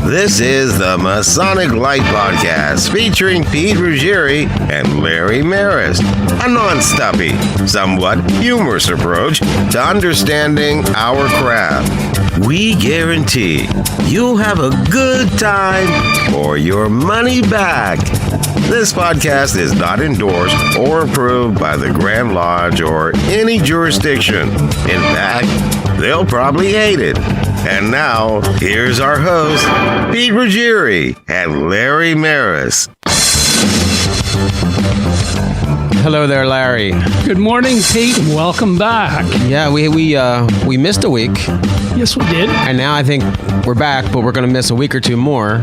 This is the Masonic Light Podcast featuring Pete Ruggieri and Larry Maris. A non-stuffy, somewhat humorous approach to understanding our craft. We guarantee you'll have a good time or your money back. This podcast is not endorsed or approved by the Grand Lodge or any jurisdiction. In fact, they'll probably hate it. And now, here's our host, Pete Ruggieri and Larry Maris. Hello there, Larry. Good morning, Pete, and welcome back. Yeah, we missed a week. Yes, we did. And now I think we're back, but we're going to miss a week or two more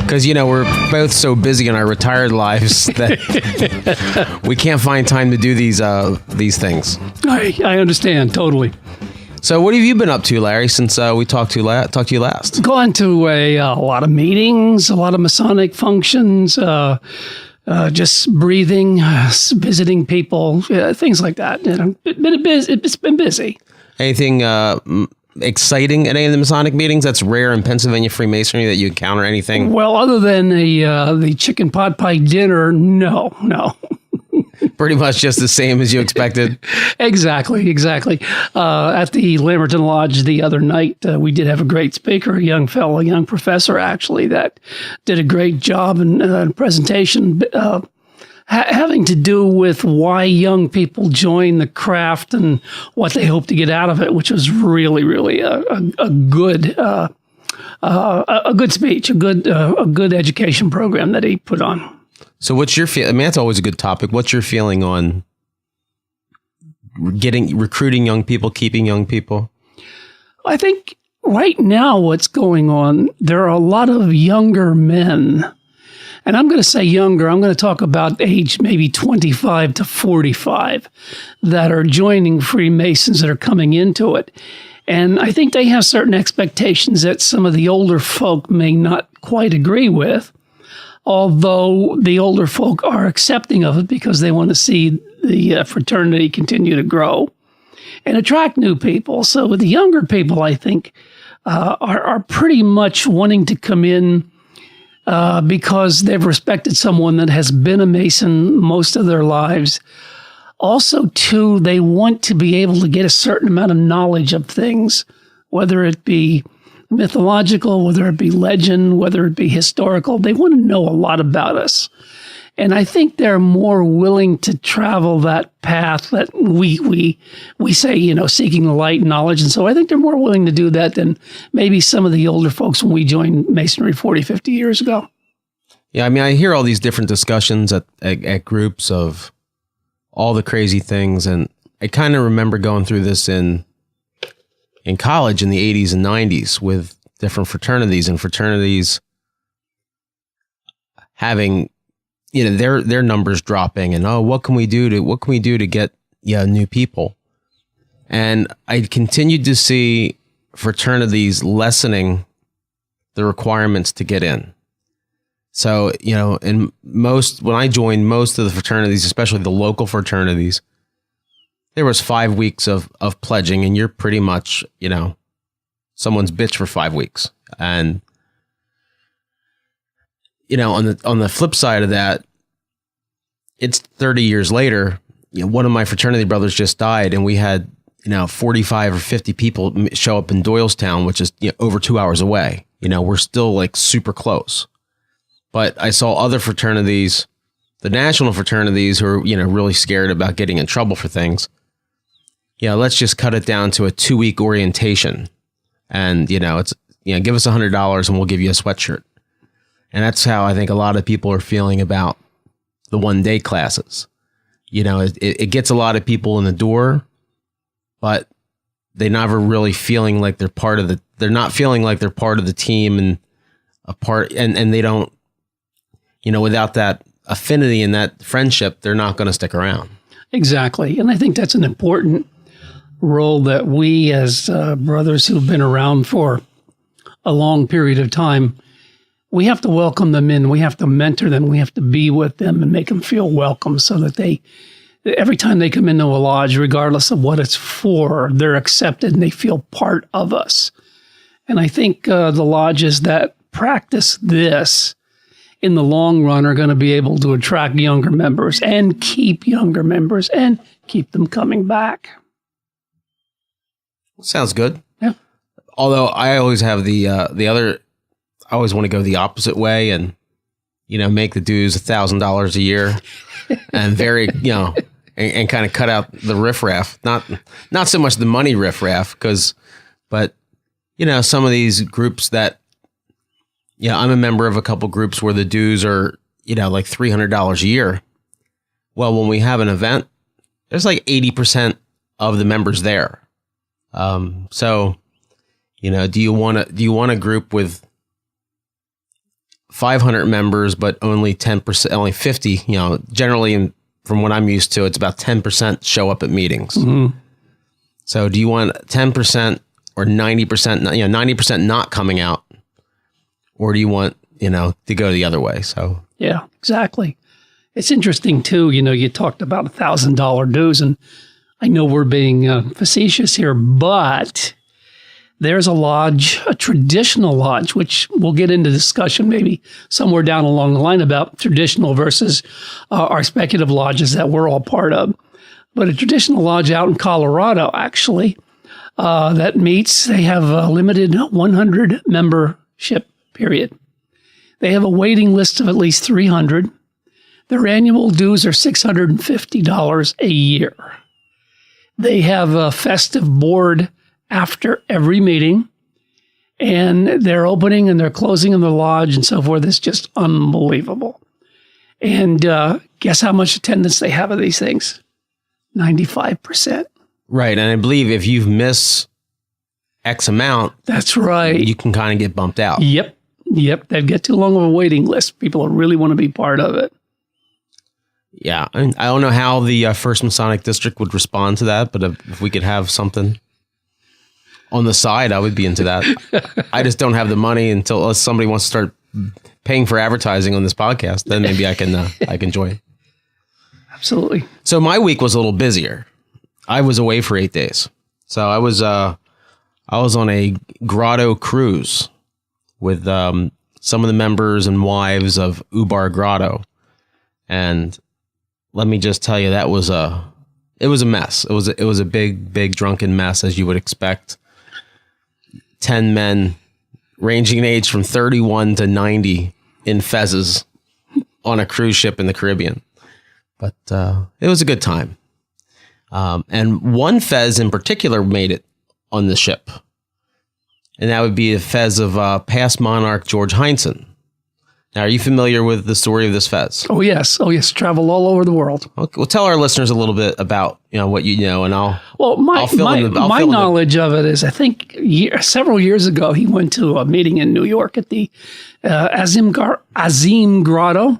because, we're both so busy in our retired lives that we can't find time to do these things. I understand, totally. So what have you been up to, Larry, since we talked to you last? Gone to a lot of meetings, a lot of Masonic functions, just breathing, visiting people, things like that. It's been busy. Anything exciting at any of the Masonic meetings that's rare in Pennsylvania Freemasonry that you encounter? Anything? Well, other than the chicken pot pie dinner, no. Pretty much just the same as you expected. Exactly. At the Lamberton Lodge the other night, we did have a great speaker, a young fellow, a young professor, actually, that did a great job in a presentation having to do with why young people join the craft and what they hope to get out of it, which was really a good speech, a good education program that he put on. So what's your feeling? I mean, that's always a good topic. What's your feeling on recruiting young people, keeping young people? I think right now what's going on, there are a lot of younger men, and I'm going to say younger, I'm going to talk about age maybe 25 to 45 that are joining Freemasons, that are coming into it. And I think they have certain expectations that some of the older folk may not quite agree with. Although the older folk are accepting of it because they want to see the fraternity continue to grow and attract new people. So with the younger people, I think, are pretty much wanting to come in because they've respected someone that has been a Mason most of their lives. Also, too, they want to be able to get a certain amount of knowledge of things, whether it be mythological, whether it be legend, whether it be historical. They want to know a lot about us. And I think they're more willing to travel that path that we say, seeking the light and knowledge. And so I think they're more willing to do that than maybe some of the older folks when we joined Masonry 40, 50 years ago. Yeah, I mean, I hear all these different discussions at groups of all the crazy things. And I kind of remember going through this in college in the 80s and 90s with different fraternities and fraternities having, their numbers dropping and, what can we do to get new people? And I continued to see fraternities lessening the requirements to get in. So, when I joined most of the fraternities, especially the local fraternities, there was 5 weeks of pledging, and you're pretty much, someone's bitch for 5 weeks. And, on the flip side of that, it's 30 years later. One of my fraternity brothers just died, and we had, 45 or 50 people show up in Doylestown, which is over 2 hours away. We're still like super close. But I saw other fraternities, the national fraternities, who are, really scared about getting in trouble for things. Let's just cut it down to a 2-week orientation. And, it's, give us $100 and we'll give you a sweatshirt. And that's how I think a lot of people are feeling about the one-day classes. It gets a lot of people in the door, but they're never really feeling like they're part of they're not feeling like they're part of the team and and they don't, without that affinity and that friendship, they're not going to stick around. Exactly. And I think that's an important role that we as brothers who've been around for a long period of time, we have to welcome them in. We have to mentor them. We have to be with them and make them feel welcome so that every time they come into a lodge, regardless of what it's for, they're accepted and they feel part of us. And I think the lodges that practice this in the long run are going to be able to attract younger members and keep younger members and keep them coming back. Sounds good. Yeah. Although I always have the other, I always want to go the opposite way and, make the dues $1,000 a year and very, and kind of cut out the riffraff. Not so much the money riffraff, but some of these groups that, I'm a member of a couple groups where the dues are, like $300 a year. Well, when we have an event, there's like 80% of the members there. So, do you want a group with 500 members, but only 10%, only 50, generally from what I'm used to, it's about 10% show up at meetings. Mm-hmm. So do you want 10% or 90%, 90% not coming out, or do you want, to go the other way? So, yeah, exactly. It's interesting too. You talked about $1,000 dues, and I know we're being facetious here, but there's a lodge, a traditional lodge, which we'll get into discussion maybe somewhere down along the line about traditional versus our speculative lodges that we're all part of. But a traditional lodge out in Colorado, actually, that meets, they have a limited 100 membership period. They have a waiting list of at least 300. Their annual dues are $650 a year. They have a festive board after every meeting, and their opening and their closing of the lodge and so forth is just unbelievable. And guess how much attendance they have of these things? 95%. Right. And I believe if you've missed X amount, that's right, you can kind of get bumped out. Yep. They'd get too long of a waiting list. People really want to be part of it. Yeah. I don't know how the First Masonic District would respond to that, but if we could have something on the side, I would be into that. I just don't have the money until somebody wants to start paying for advertising on this podcast. Then maybe I can join it. Absolutely. So my week was a little busier. I was away for 8 days. So I was on a grotto cruise with some of the members and wives of Ubar Grotto, and let me just tell you, it was a mess. It was a big drunken mess, as you would expect. 10 men ranging in age from 31 to 90 in fezzes on a cruise ship in the Caribbean. But it was a good time. And one fez in particular made it on the ship. And that would be a fez of past monarch George Heinsohn. Now, are you familiar with the story of this fez? Oh, yes. Travel all over the world. Okay. Well, tell our listeners a little bit about what you know, and my knowledge of it is, I think several years ago, he went to a meeting in New York at the Azim Grotto,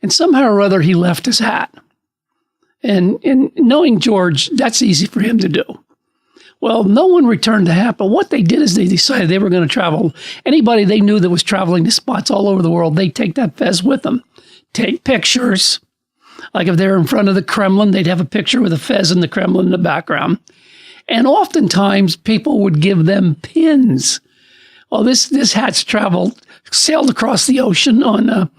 and somehow or other he left his hat. And knowing George, that's easy for him to do. Well, no one returned the hat, but what they did is they decided they were going to travel. Anybody they knew that was traveling to spots all over the world, they'd take that fez with them, take pictures. Like if they're in front of the Kremlin, they'd have a picture with a fez in the Kremlin in the background. And oftentimes people would give them pins. Well, this hat's sailed across the ocean on a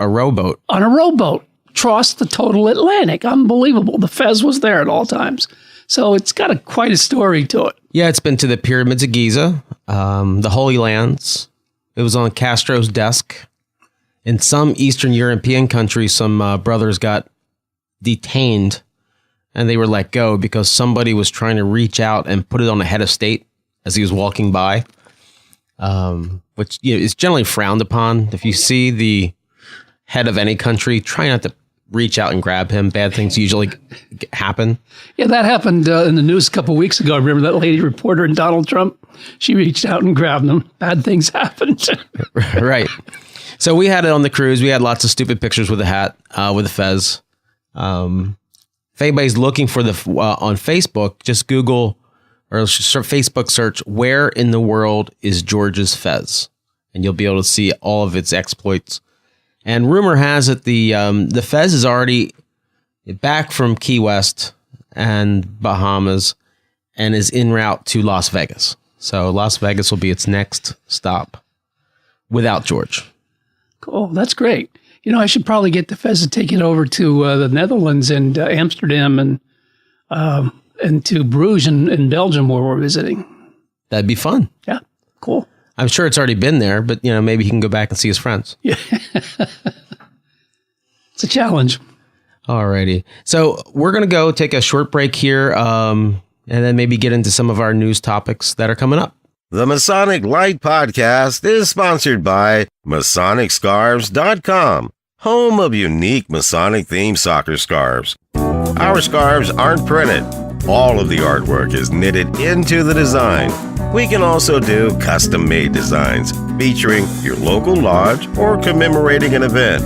rowboat. On a rowboat, crossed the total Atlantic. Unbelievable. The fez was there at all times. So it's got quite a story to it. Yeah, it's been to the pyramids of Giza, the Holy Lands. It was on Castro's desk. In some Eastern European countries, some brothers got detained and they were let go because somebody was trying to reach out and put it on a head of state as he was walking by, which is generally frowned upon. If you see the head of any country, try not to reach out and grab him. Bad things usually happen. Yeah, that happened in the news a couple of weeks ago. I remember that lady reporter and Donald Trump. She reached out and grabbed him. Bad things happened. Right. So we had it on the cruise. We had lots of stupid pictures with a hat, with a fez. If anybody's looking for on Facebook, just Google or Facebook search, "Where in the world is George's fez?" And you'll be able to see all of its exploits. And rumor has it the fez is already back from Key West and Bahamas and is en route to Las Vegas. So Las Vegas will be its next stop. without George. Cool. That's great. I should probably get the Fez to take it over to the Netherlands and Amsterdam and to Bruges in Belgium where we're visiting. That'd be fun. Yeah. Cool. I'm sure it's already been there, but maybe he can go back and see his friends. Yeah. It's a challenge. Alrighty. So we're going to go take a short break here and then maybe get into some of our news topics that are coming up. The Masonic Light Podcast is sponsored by MasonicScarves.com, home of unique Masonic-themed soccer scarves. Our scarves aren't printed. All of the artwork is knitted into the design. We can also do custom-made designs featuring your local lodge or commemorating an event.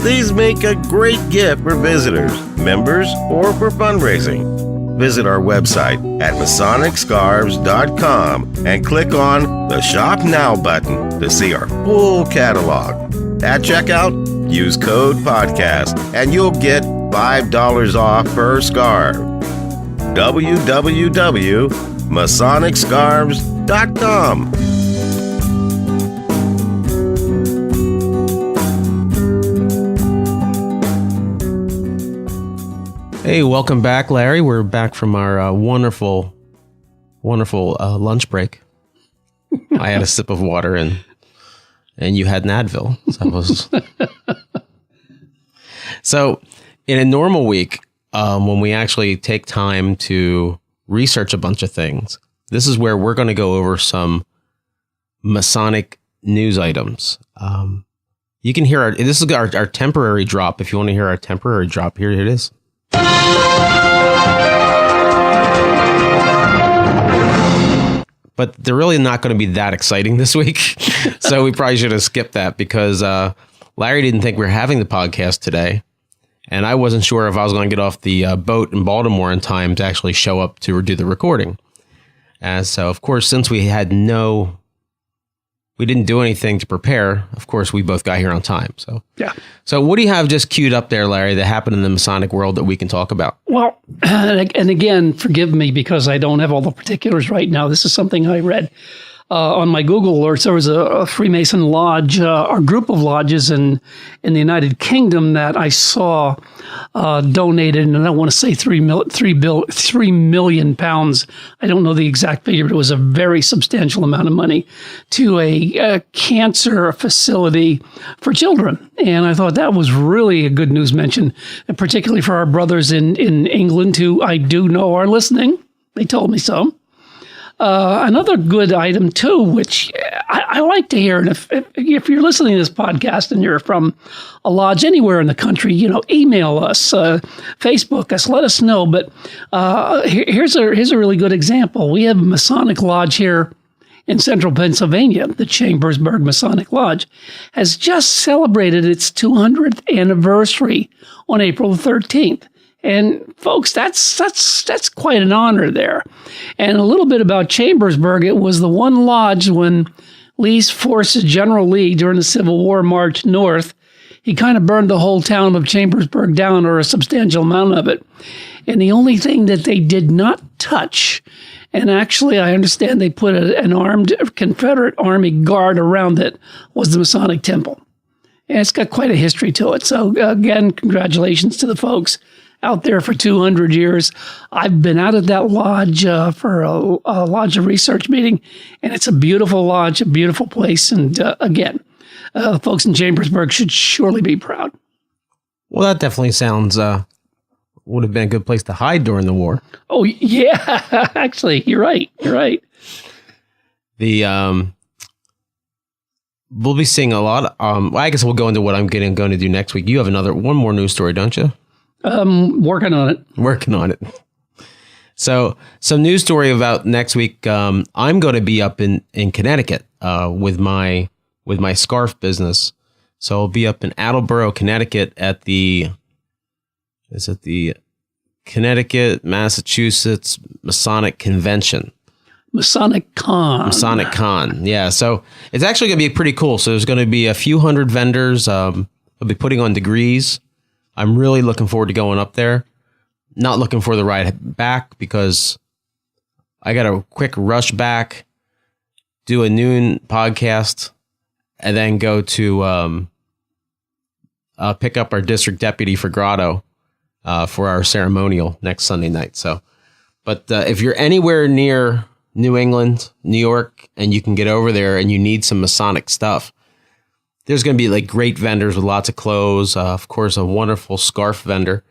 These make a great gift for visitors, members, or for fundraising. Visit our website at MasonicScarves.com and click on the Shop Now button to see our full catalog. At checkout, use code PODCAST and you'll get $5 off per scarf. www.MasonicScarves.com. Hey, welcome back, Larry. We're back from our wonderful lunch break. I had a sip of water and you had an Advil. So in a normal week, when we actually take time to research a bunch of things, this is where we're going to go over some Masonic news items. You can hear this is our temporary drop. If you want to hear our temporary drop, here it is. But they're really not going to be that exciting this week. So we probably should have skipped that because Larry didn't think we were having the podcast today. And I wasn't sure if I was going to get off the boat in Baltimore in time to actually show up to do the recording. And so, of course, since we didn't do anything to prepare, of course, we both got here on time. So, yeah. So what do you have just queued up there, Larry, that happened in the Masonic world that we can talk about? Well, and again, forgive me because I don't have all the particulars right now. This is something I read on my Google alerts. There was a Freemason lodge, or group of lodges in the United Kingdom that I saw donated, and I don't want to say 3 million pounds. I don't know the exact figure, but it was a very substantial amount of money to a cancer facility for children. And I thought that was really a good news mention, and particularly for our brothers in England who I do know are listening. They told me so. Another good item, too, which I like to hear, and if you're listening to this podcast and you're from a lodge anywhere in the country, email us, Facebook us, let us know. But here's a really good example. We have a Masonic lodge here in central Pennsylvania. The Chambersburg Masonic Lodge has just celebrated its 200th anniversary on April the 13th. And folks, that's quite an honor there. And a little bit about Chambersburg. It was the one lodge when Lee's forces, General Lee, during the Civil War, marched north. He kind of burned the whole town of Chambersburg down, or a substantial amount of it. And the only thing that they did not touch, and actually I understand they put an armed Confederate Army guard around it, was the Masonic Temple. And it's got quite a history to it. So again, congratulations to the folks out there for 200 years. I've been out at that lodge for a lodge of research meeting, and it's a beautiful lodge, a beautiful place. And again, folks in Chambersburg should surely be proud. Well, that definitely sounds would have been a good place to hide during the war. Oh, yeah. Actually, you're right. We'll be seeing a lot. I guess we'll go into what I'm going to do next week. You have one more news story, don't you? Working on it. So some news story about next week. I'm going to be up in Connecticut with my scarf business. So I'll be up in Attleboro, Connecticut at the Connecticut, Massachusetts Masonic Convention. Masonic Con. Yeah. So it's actually going to be pretty cool. So there's going to be a few hundred vendors. I'll be putting on degrees. I'm really looking forward to going up there. Not looking for the ride back because I got a quick rush back, do a noon podcast, and then go to pick up our district deputy for Grotto for our ceremonial next Sunday night. So, but if you're anywhere near New England, New York, and you can get over there and you need some Masonic stuff, there's going to be like great vendors with lots of clothes. Of course, a wonderful scarf vendor.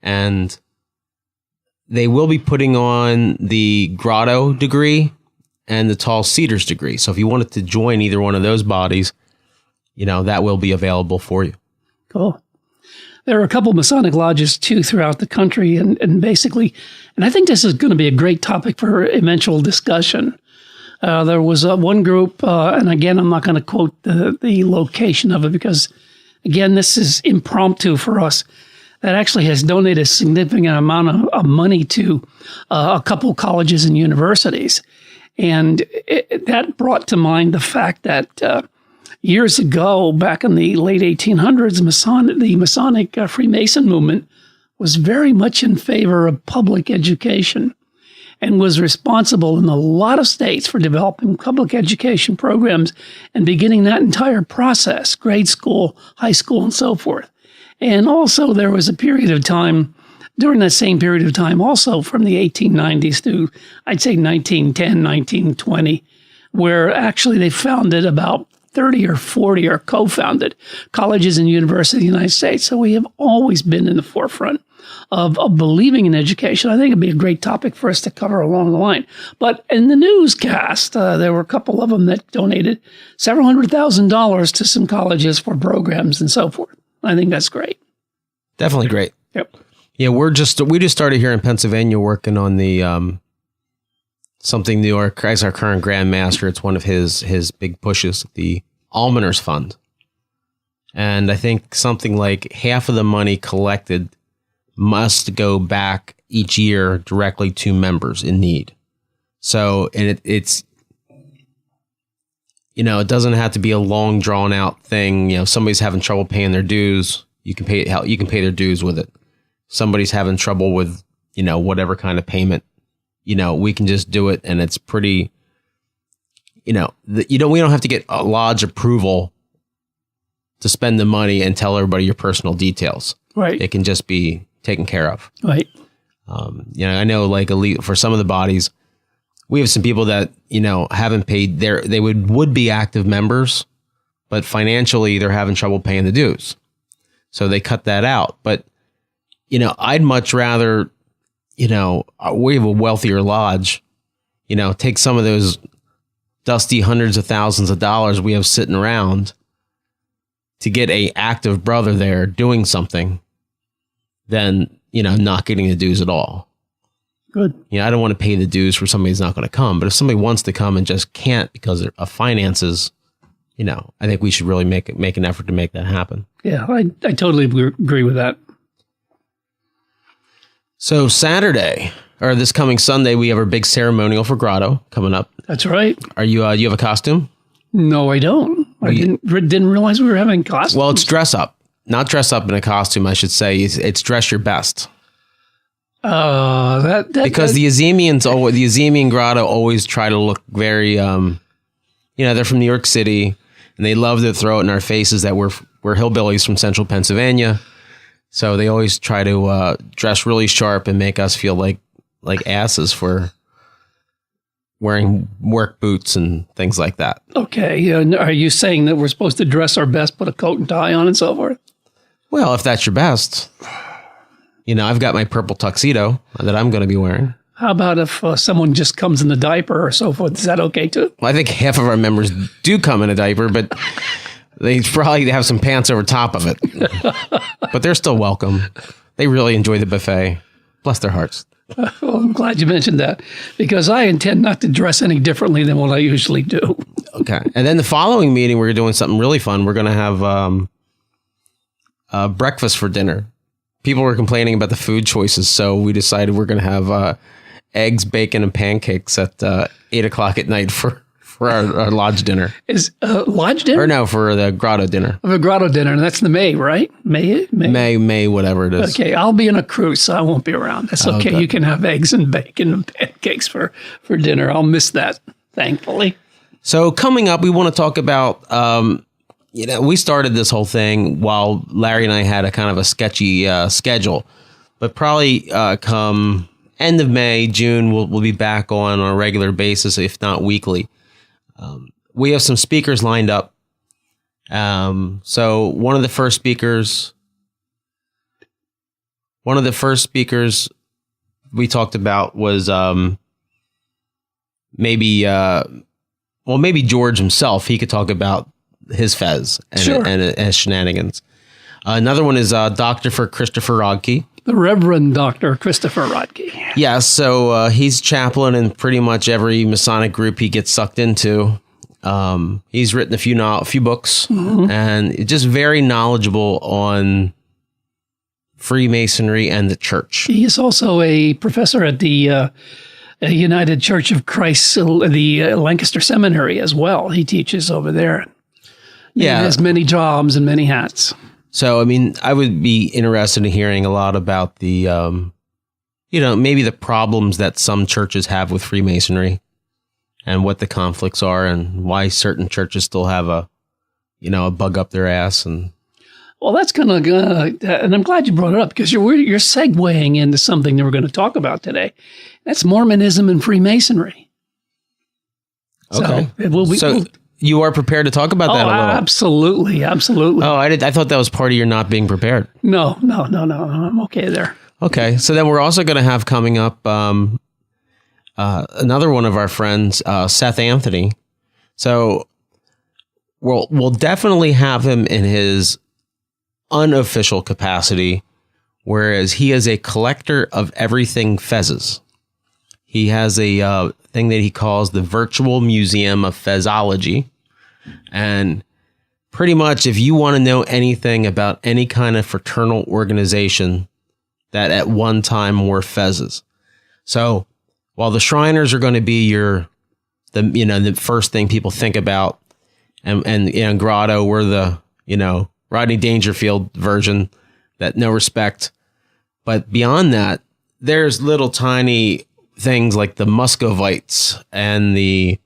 And they will be putting on the Grotto degree and the Tall Cedars degree. So if you wanted to join either one of those bodies, that will be available for you. Cool. There are a couple Masonic lodges, too, throughout the country. And basically, and I think this is going to be a great topic for eventual discussion. There was one group, and again, I'm not going to quote the location of it because, again, this is impromptu for us, that actually has donated a significant amount of money to a couple colleges and universities. And that brought to mind the fact that years ago, back in the late 1800s, the Masonic Freemason movement was very much in favor of public education and was responsible in a lot of states for developing public education programs and beginning that entire process, grade school, high school, and so forth. And also there was a period of time, during that same period of time, also from the 1890s to, I'd say 1910, 1920, where actually they founded about 30 or 40 or co-founded colleges and universities in the United States. So we have always been in the forefront of believing in education. I think it'd be a great topic for us to cover along the line. But in the newscast, there were a couple of them that donated several $100,000 to some colleges for programs and so forth. I think that's great. Definitely great. Yep. Yeah, we just started here in Pennsylvania working on the something new. Our guy's our current Grand Master. It's one of his big pushes, the Almoners Fund. And I think something like half of the money collected must go back each year directly to members in need. So, and it's it doesn't have to be a long drawn out thing. If somebody's having trouble paying their dues, you can pay their dues with it. Somebody's having trouble with, whatever kind of payment, we can just do it. And it's pretty, we don't have to get a lodge approval to spend the money and tell everybody your personal details. Right. It can just be taken care of. Right. I know like elite for some of the bodies, we have some people that, haven't paid they would be active members, but financially they're having trouble paying the dues. So they cut that out. But, I'd much rather, we have a wealthier lodge, take some of those dusty hundreds of thousands of dollars we have sitting around to get a active brother there doing something than, not getting the dues at all. Good. I don't want to pay the dues for somebody who's not going to come. But if somebody wants to come and just can't because of finances, I think we should really make an effort to make that happen. Yeah, I totally agree with that. So Saturday, or this coming Sunday, we have our big ceremonial for Grotto coming up. That's right. Are you have a costume? No, I don't. I didn't realize we were having costumes. Well, it's dress up. Not dress up in a costume, I should say. It's dress your best. Because the Azemian Grotto always try to look very, they're from New York City, and they love to throw it in our faces that we're hillbillies from central Pennsylvania. So they always try to dress really sharp and make us feel like asses for wearing work boots and things like that. Okay. Are you saying that we're supposed to dress our best, put a coat and tie on and so forth? Well, if that's your best. I've got my purple tuxedo that I'm going to be wearing. How about if someone just comes in a diaper or so forth? Is that okay too? Well, I think half of our members do come in a diaper, but they probably have some pants over top of it. But they're still welcome. They really enjoy the buffet. Bless their hearts. Well, I'm glad you mentioned that because I intend not to dress any differently than what I usually do. Okay. And then the following meeting, we're doing something really fun. We're going to have breakfast for dinner. People were complaining about the food choices, so we decided we're going to have eggs, bacon, and pancakes at 8:00 at night for our lodge dinner. Is lodge dinner? Or no, for the Grotto dinner. The Grotto dinner, and that's the May, right? May, whatever it is. Okay, I'll be in a cruise, so I won't be around. That's okay. You can have eggs and bacon and pancakes for dinner. I'll miss that, thankfully. So coming up, we want to talk about, we started this whole thing while Larry and I had a kind of a sketchy schedule, but probably come end of May, June, we'll be back on a regular basis, if not weekly. We have some speakers lined up. So one of the first speakers we talked about was maybe George himself. He could talk about his fez and his shenanigans. Another one is Dr. Christopher Rodke. The Reverend Dr. Christopher Rodke. Yeah, so he's chaplain in pretty much every Masonic group he gets sucked into. He's written a few books, and just very knowledgeable on Freemasonry and the church. He is also a professor at the United Church of Christ, the Lancaster Seminary as well. He teaches over there. He has many jobs and many hats. So, I mean, I would be interested in hearing a lot about the, maybe the problems that some churches have with Freemasonry and what the conflicts are and why certain churches still have a bug up their ass. And well, that's kind of, and I'm glad you brought it up because you're segueing into something that we're going to talk about today. That's Mormonism and Freemasonry. Okay. So you are prepared to talk about that a little? Absolutely. Oh, I thought that was part of your not being prepared. No. I'm okay there. Okay. So then we're also going to have coming up another one of our friends, Seth Anthony. So we'll definitely have him in his unofficial capacity, whereas he is a collector of everything fezzes. He has a thing that he calls the Virtual Museum of Fezzology. And pretty much if you want to know anything about any kind of fraternal organization that at one time wore fezzes. So while the Shriners are going to be the first thing people think about, and Grotto, we're the, Rodney Dangerfield version, that no respect. But beyond that, there's little tiny things like the Muscovites and the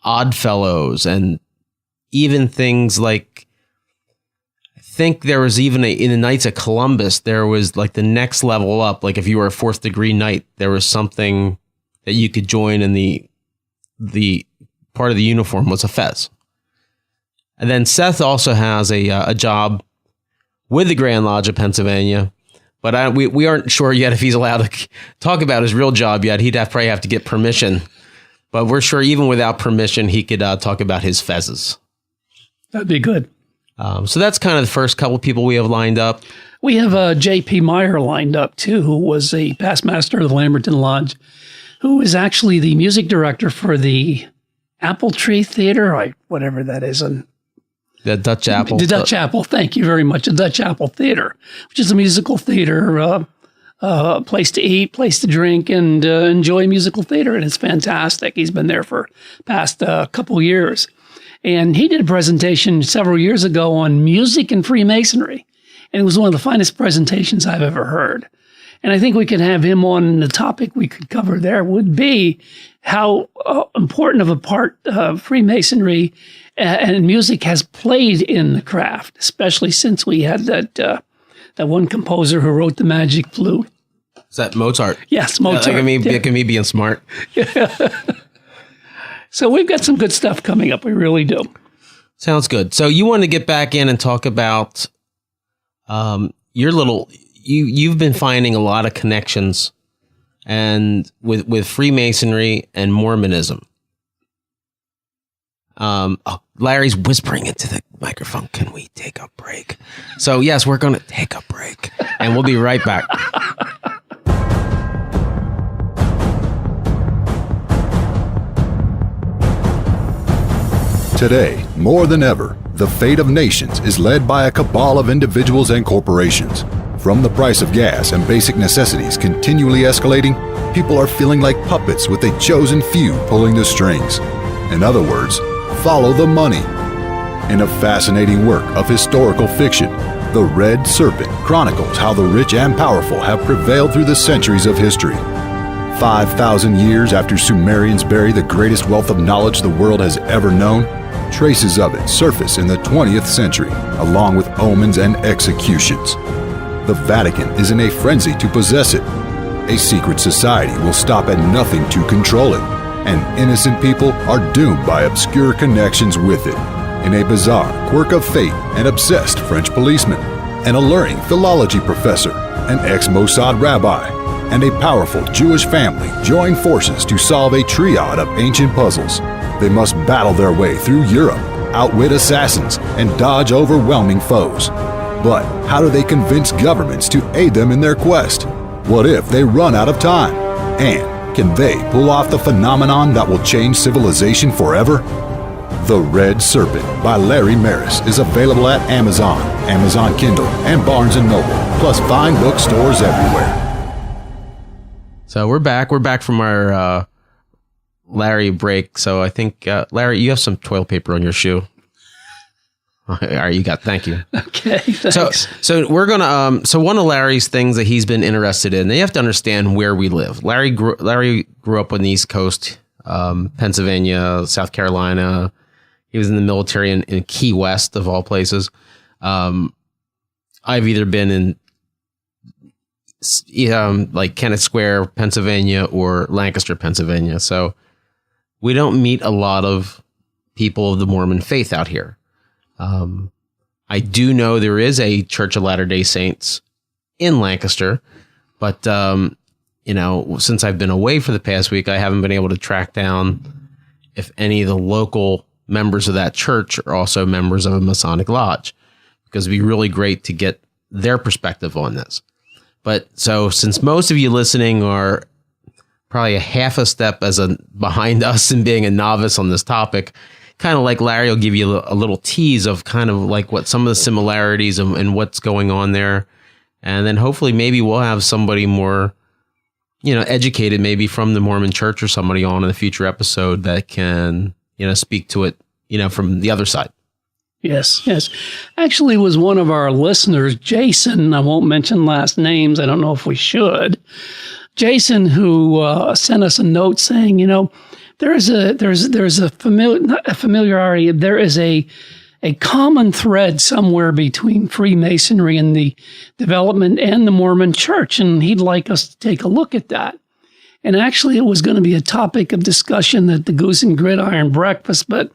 Oddfellows, and even things like, I think there was even in the Knights of Columbus, there was like the next level up. Like if you were a 4th degree knight, there was something that you could join in the part of the uniform was a fez. And then Seth also has a job with the Grand Lodge of Pennsylvania, but we aren't sure yet if he's allowed to talk about his real job yet. He'd probably have to get permission, but we're sure even without permission, he could talk about his fezzes. That'd be good. So that's kind of the first couple people we have lined up. We have J.P. Meyer lined up too, who was a past master of the Lamberton Lodge, who is actually the music director for the Apple Tree Theater, whatever that is, and the Dutch Apple. The Dutch Apple. Thank you very much. The Dutch Apple Theater, which is a musical theater, place to eat, place to drink, and enjoy musical theater. And it's fantastic. He's been there for past couple years. And he did a presentation several years ago on music and Freemasonry. And it was one of the finest presentations I've ever heard. And I think we could have him on, and the topic we could cover there would be how important of a part Freemasonry and music has played in the craft, especially since we had that one composer who wrote the Magic Flute. Is that Mozart? Yes, Mozart. Look at me being smart. So we've got some good stuff coming up. We really do. Sounds good. So you want to get back in and talk about your little... You've been finding a lot of connections and with Freemasonry and Mormonism. Larry's whispering into the microphone. Can we take a break? So yes, we're going to take a break and we'll be right back. Today, more than ever, the fate of nations is led by a cabal of individuals and corporations. From the price of gas and basic necessities continually escalating, people are feeling like puppets with a chosen few pulling the strings. In other words, follow the money. In a fascinating work of historical fiction, The Red Serpent chronicles how the rich and powerful have prevailed through the centuries of history. 5,000 years after Sumerians bury the greatest wealth of knowledge the world has ever known, traces of it surface in the 20th century, along with omens and executions. The Vatican is in a frenzy to possess it. A secret society will stop at nothing to control it, and innocent people are doomed by obscure connections with it. In a bizarre quirk of fate, an obsessed French policeman, an alluring philology professor, an ex-Mossad rabbi, and a powerful Jewish family join forces to solve a triad of ancient puzzles. They must battle their way through Europe, outwit assassins, and dodge overwhelming foes. But how do they convince governments to aid them in their quest? What if they run out of time? And can they pull off the phenomenon that will change civilization forever? The Red Serpent by Larry Maris is available at Amazon, Amazon Kindle, and Barnes & Noble, plus fine bookstores everywhere. So we're back. We're back from our Larry break. So I think, Larry, you have some toilet paper on your shoe. All right, you got. Thank you. Okay, thanks. So we're gonna. So one of Larry's things that he's been interested in. They have to understand where we live. Larry grew up on the East Coast, Pennsylvania, South Carolina. He was in the military in Key West, of all places. I've either been in like Kennett Square, Pennsylvania, or Lancaster, Pennsylvania. So we don't meet a lot of people of the Mormon faith out here. I do know there is a Church of Latter-day Saints in Lancaster, but since I've been away for the past week, I haven't been able to track down if any of the local members of that church are also members of a Masonic lodge, because it'd be really great to get their perspective on this. But so since most of you listening are probably a half a step behind us in being a novice on this topic, kind of like Larry will give you a little tease of kind of like what some of the similarities and what's going on there. And then hopefully maybe we'll have somebody more, educated maybe from the Mormon Church or somebody on in a future episode that can, speak to it, from the other side. Yes. Actually, it was one of our listeners, Jason. I won't mention last names. I don't know if we should. Jason, who sent us a note saying, there's a familiarity. There is a common thread somewhere between Freemasonry and the development and the Mormon Church, and he'd like us to take a look at that. And actually, it was going to be a topic of discussion at the Goose and Gridiron breakfast, but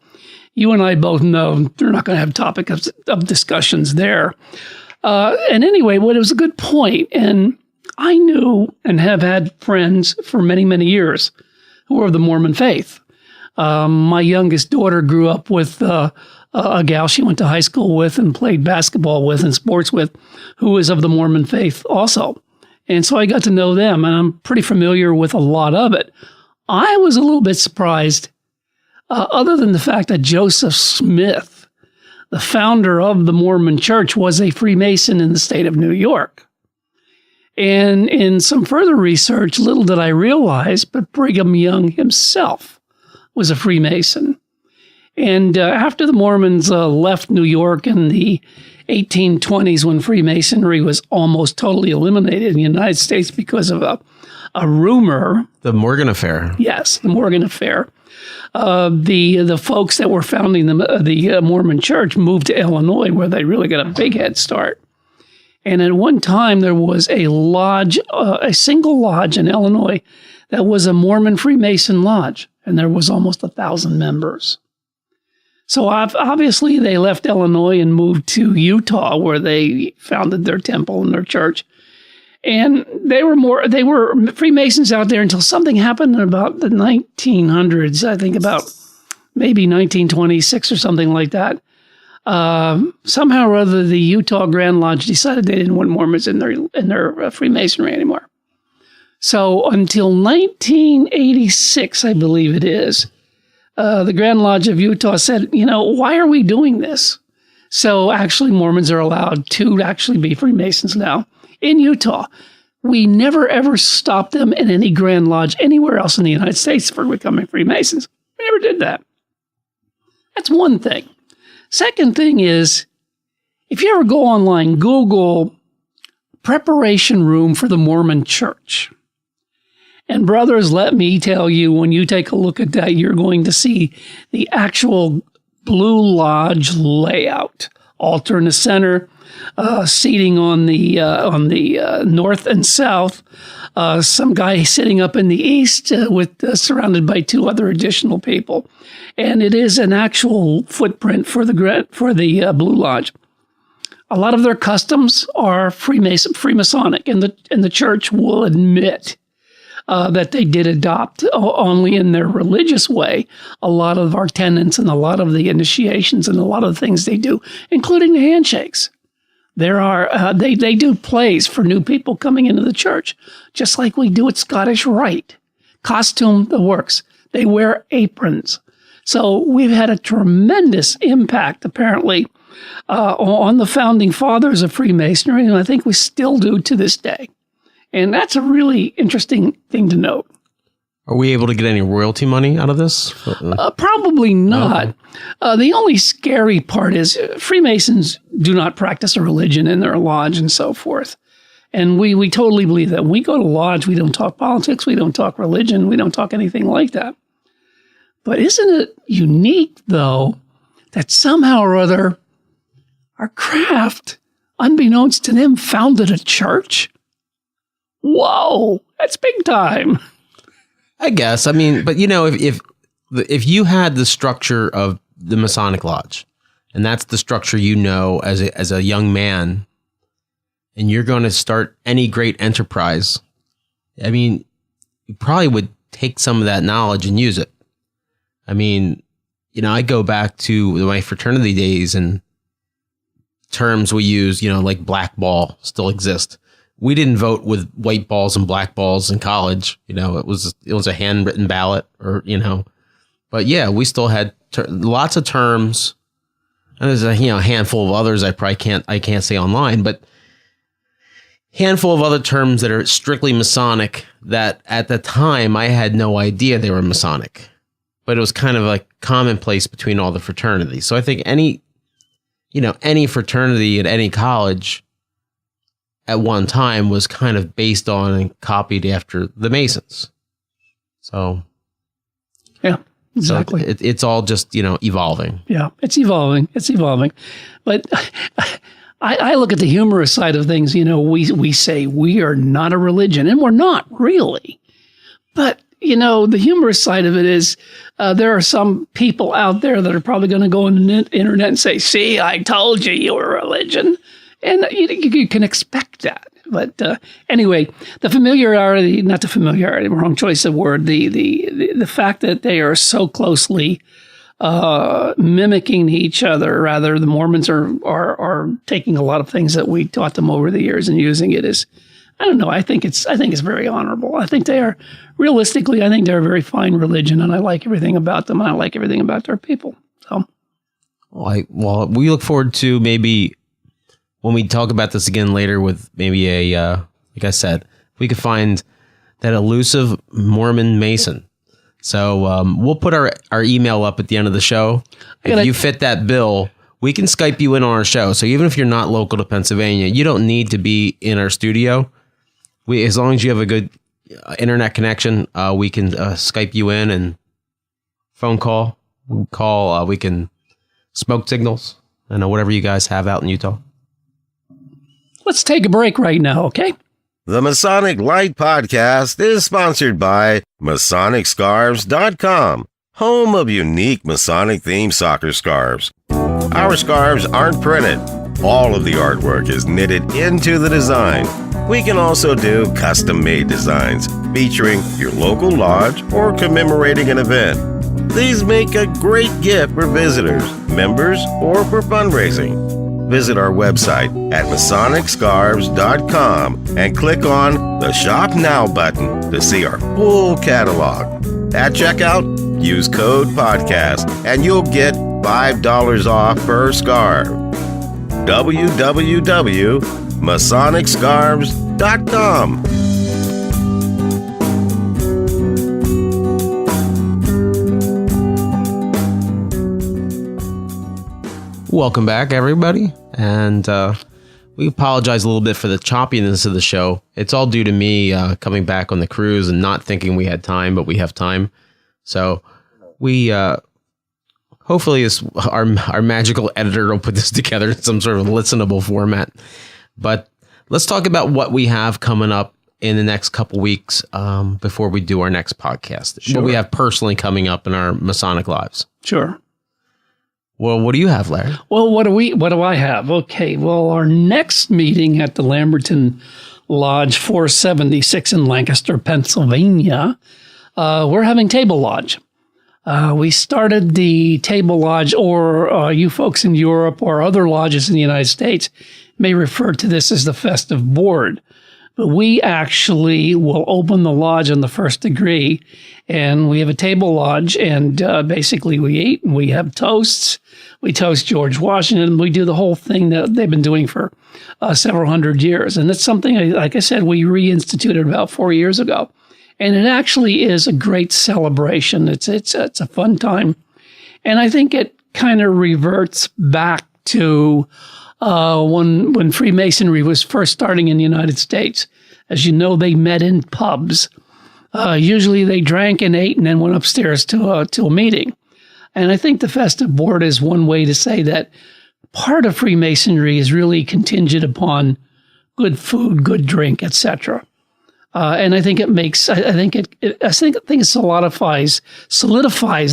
you and I both know they're not going to have topic of discussions there. And anyway, it was a good point. And I knew and have had friends for many, many years who were of the Mormon faith. My youngest daughter grew up with a gal she went to high school with and played basketball with and sports with, who was of the Mormon faith also. And so I got to know them, and I'm pretty familiar with a lot of it. I was a little bit surprised, other than the fact that Joseph Smith, the founder of the Mormon Church, was a Freemason in the state of New York. And in some further research, little did I realize, but Brigham Young himself was a Freemason. And after the Mormons left New York in the 1820s, when Freemasonry was almost totally eliminated in the United States because of a rumor. The Morgan Affair. Yes, the Morgan Affair. The folks that were founding the Mormon Church moved to Illinois, where they really got a big head start. And at one time, there was a lodge, a single lodge in Illinois that was a Mormon Freemason lodge, and there was almost 1,000 members. So obviously, they left Illinois and moved to Utah, where they founded their temple and their church. And they were Freemasons out there until something happened in about the 1900s, I think about maybe 1926 or something like that. Somehow or other, the Utah Grand Lodge decided they didn't want Mormons in their Freemasonry anymore. So until 1986, I believe it is, the Grand Lodge of Utah said, why are we doing this? So actually, Mormons are allowed to actually be Freemasons now in Utah. We never, ever stopped them in any Grand Lodge anywhere else in the United States for becoming Freemasons. We never did that. That's one thing. Second thing is, if you ever go online, Google preparation room for the Mormon Church. And brothers, let me tell you, when you take a look at that, you're going to see the actual Blue Lodge layout. Altar in the center, seating on the north and south. Some guy sitting up in the east surrounded by 2 other additional people. And it is an actual footprint for the Blue Lodge. A lot of their customs are Freemasonic, and the church will admit that they did adopt only in their religious way a lot of our tenets and a lot of the initiations and a lot of the things they do, including the handshakes. There are they do plays for new people coming into the church, just like we do at Scottish Rite. Costume, the works. They wear aprons. So we've had a tremendous impact, apparently, on the founding fathers of Freemasonry, and I think we still do to this day. And that's a really interesting thing to note. Are we able to get any royalty money out of this? Probably not. The only scary part is Freemasons do not practice a religion in their lodge and so forth. And we totally believe that. When we go to lodge, we don't talk politics, we don't talk religion, we don't talk anything like that. But isn't it unique, though, that somehow or other our craft, unbeknownst to them, founded a church? Whoa, that's big time. I guess. I mean, but if you had the structure of the Masonic Lodge, and that's the structure as a young man, and you're going to start any great enterprise, I mean, you probably would take some of that knowledge and use it. I mean, I go back to my fraternity days, and terms we use, like black ball still exist. We didn't vote with white balls and black balls in college. It was a handwritten ballot, but yeah, we still had lots of terms. And there's a handful of others I can't say online, but handful of other terms that are strictly Masonic that at the time I had no idea they were Masonic, but it was kind of like commonplace between all the fraternities. So I think any fraternity at any college at one time was kind of based on and copied after the Masons. So, yeah, exactly. So it's all just, evolving. Yeah, it's evolving. But I look at the humorous side of things. We say we are not a religion, and we're not really. But, the humorous side of it is there are some people out there that are probably going to go on the internet and say, see, I told you you were a religion. And you can expect that. But anyway, wrong choice of word, the fact that they are so closely mimicking each other, rather, the Mormons are taking a lot of things that we taught them over the years and using it as, I don't know, I think it's very honorable. I think they're a very fine religion, and I like everything about them, and I like everything about their people. So, well, we look forward to maybe when we talk about this again later with maybe like I said, we could find that elusive Mormon Mason. So we'll put our email up at the end of the show. If you fit that bill, we can Skype you in on our show. So even if you're not local to Pennsylvania, you don't need to be in our studio. As long as you have a good internet connection, we can Skype you in and phone call. We can smoke signals and whatever you guys have out in Utah. Let's take a break right now, okay? The Masonic Light Podcast is sponsored by MasonicScarves.com, home of unique Masonic-themed soccer scarves. Our scarves aren't printed. All of the artwork is knitted into the design. We can also do custom-made designs featuring your local lodge or commemorating an event. These make a great gift for visitors, members, or for fundraising. Visit our website at MasonicScarves.com and click on the Shop Now button to see our full catalog. At checkout, use code PODCAST and you'll get $5 off per scarf. www.MasonicScarves.com. Welcome back, everybody. And we apologize a little bit for the choppiness of the show. It's all due to me coming back on the cruise and not thinking we had time, but we have time. So we hopefully our magical editor will put this together in some sort of listenable format. But let's talk about what we have coming up in the next couple weeks before we do our next podcast. Sure. What we have personally coming up in our Masonic lives. Sure. Well, what do you have, Larry? Well, what do I have? Okay. Well, our next meeting at the Lamberton Lodge 476 in Lancaster, Pennsylvania, we're having Table Lodge. We started the Table Lodge, or you folks in Europe or other lodges in the United States may refer to this as the Festive Board. But we actually will open the lodge on the first degree, and we have a table lodge, and basically we eat and we have toasts. We toast George Washington. We do the whole thing that they've been doing for several hundred years. And it's something, like I said, we reinstituted about 4 years ago. And it actually is a great celebration. It's a fun time. And I think it kind of reverts back to when Freemasonry was first starting in the United States. As you know, they met in pubs. Usually they drank and ate and then went upstairs to a meeting. And I think the Festive Board is one way to say that part of Freemasonry is really contingent upon good food, good drink, etc. And I think it solidifies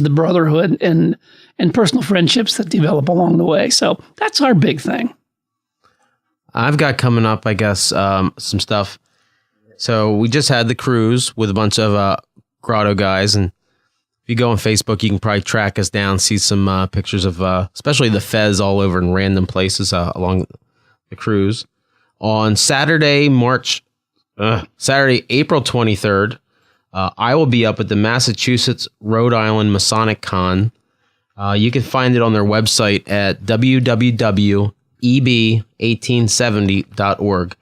the brotherhood and personal friendships that develop along the way. So that's our big thing. I've got coming up, I guess, some stuff. So we just had the cruise with a bunch of Grotto guys, and if you go on Facebook, you can probably track us down, see some pictures of especially the Fez all over in random places along the cruise. On Saturday, April 23rd, I will be up at the Massachusetts Rhode Island Masonic Con. You can find it on their website at www.eb1870.org.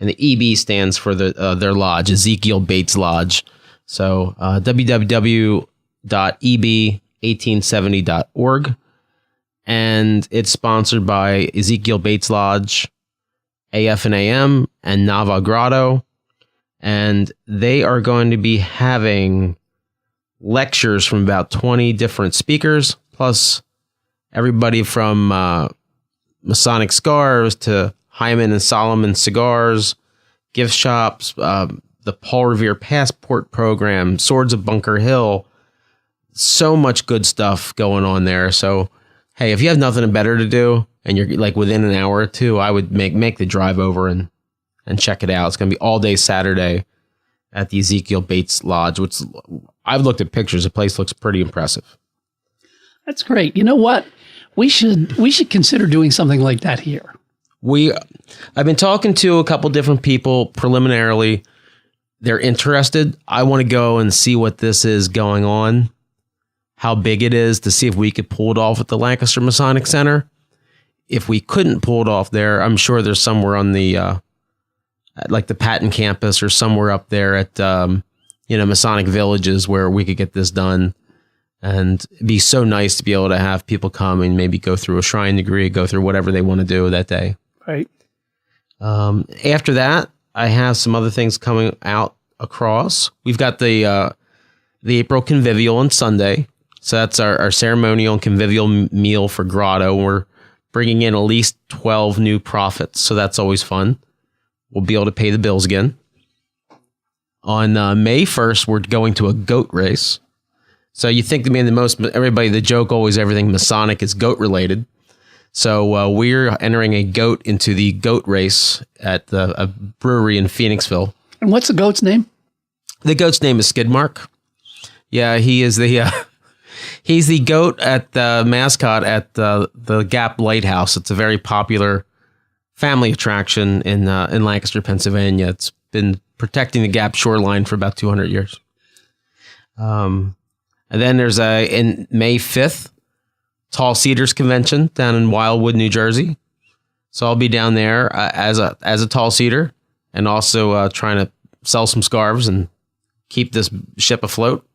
And the EB stands for their lodge, Ezekiel Bates Lodge. So www.eb1870.org. And it's sponsored by Ezekiel Bates Lodge, AF and AM, and Ubar Grotto. And they are going to be having lectures from about 20 different speakers, plus everybody from Masonic Scarves to Hyman and Solomon Cigars, gift shops, the Paul Revere Passport Program, Swords of Bunker Hill. So much good stuff going on there. So, hey, if you have nothing better to do and you're like within an hour or two, I would make the drive over and check it out. It's going to be all day Saturday at the Ezekiel Bates Lodge, which I've looked at pictures. The place looks pretty impressive. That's great. You know what? We should consider doing something like that here. I've been talking to a couple different people preliminarily. They're interested. I want to go and see what this is going on, how big it is, to see if we could pull it off at the Lancaster Masonic Center. If we couldn't pull it off there, I'm sure there's somewhere on the like the Patton campus or somewhere up there at Masonic Villages where we could get this done. And it'd be so nice to be able to have people come and maybe go through a shrine degree, go through whatever they want to do that day. Right. After that, I have some other things coming out across. We've got the April Convivial on Sunday. So that's our ceremonial and convivial meal for Grotto. We're bringing in at least 12 new profits. So that's always fun. We'll be able to pay the bills again. On May 1st, we're going to a goat race. So you think, the joke always, everything Masonic is goat related. So we're entering a goat into the goat race at a brewery in Phoenixville. And what's the goat's name? The goat's name is Skidmark. Yeah, he is he's the goat at the mascot at the Gap Lighthouse. It's a very popular family attraction in Lancaster, Pennsylvania. It's been protecting the Gap shoreline for about 200 years. And then there's in May 5th, Tall Cedars Convention down in Wildwood, New Jersey. So I'll be down there as a Tall Cedar, and also trying to sell some scarves and keep this ship afloat.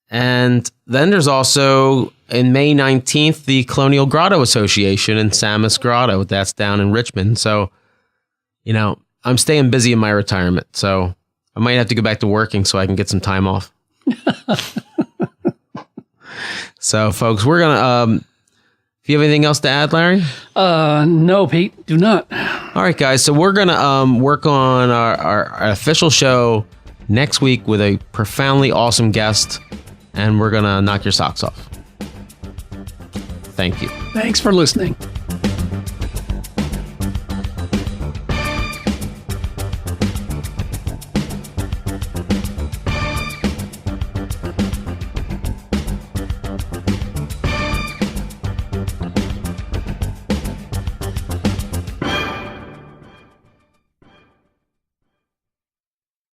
And then there's also, in May 19th, the Colonial Grotto Association in Samus Grotto. That's down in Richmond. So, I'm staying busy in my retirement. So I might have to go back to working so I can get some time off. So, folks, we're going to... if you have anything else to add, Larry? No, Pete, do not. All right, guys. So we're going to work on our official show next week with a profoundly awesome guest, and we're going to knock your socks off. Thank you. Thanks for listening.